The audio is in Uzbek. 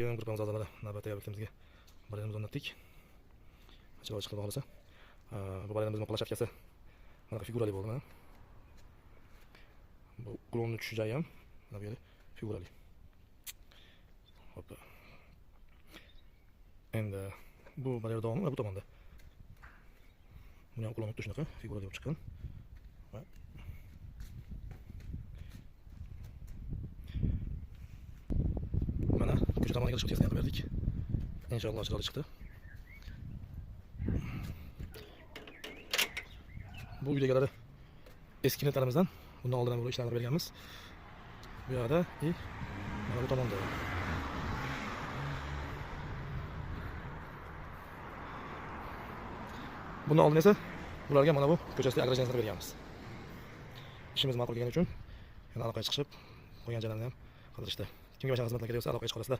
Assalomu alaykum guruhimiz a'zolari. Navbatdagi ob'ektimizga bolalarimizni o'rnatdik. Chiroyli chiqdi xohlasa. Bu bolalarimiz plashafkasi mana figurali bo'ldi mana. Bu klonning tushish joyi ham mana bu yerda figurali. Hoppa. Endi bu bolalar davomi bu tomonda. Buni ham klonning tushunaqa figurali bo'lib chiqqan. Mana ko'cha tomoniga chiqib tezdan berdik. Inshaalloh chiroyli chiqdi. Bu uydagilar eski netlarimizdan bundan oldin ham ishlarni berganmiz. Bu yerda mana bu tomonda. Bundan oldin esa bularga mana bu ko'chasida agrajenslar berganmiz. İşimiz ma'qul kelgani uchun yana aloqaga chiqib qo'ygan joylarni ham qidirishdi. Kimga o'sha xizmatlar kerak bo'lsa aloqaga chiqasizlar.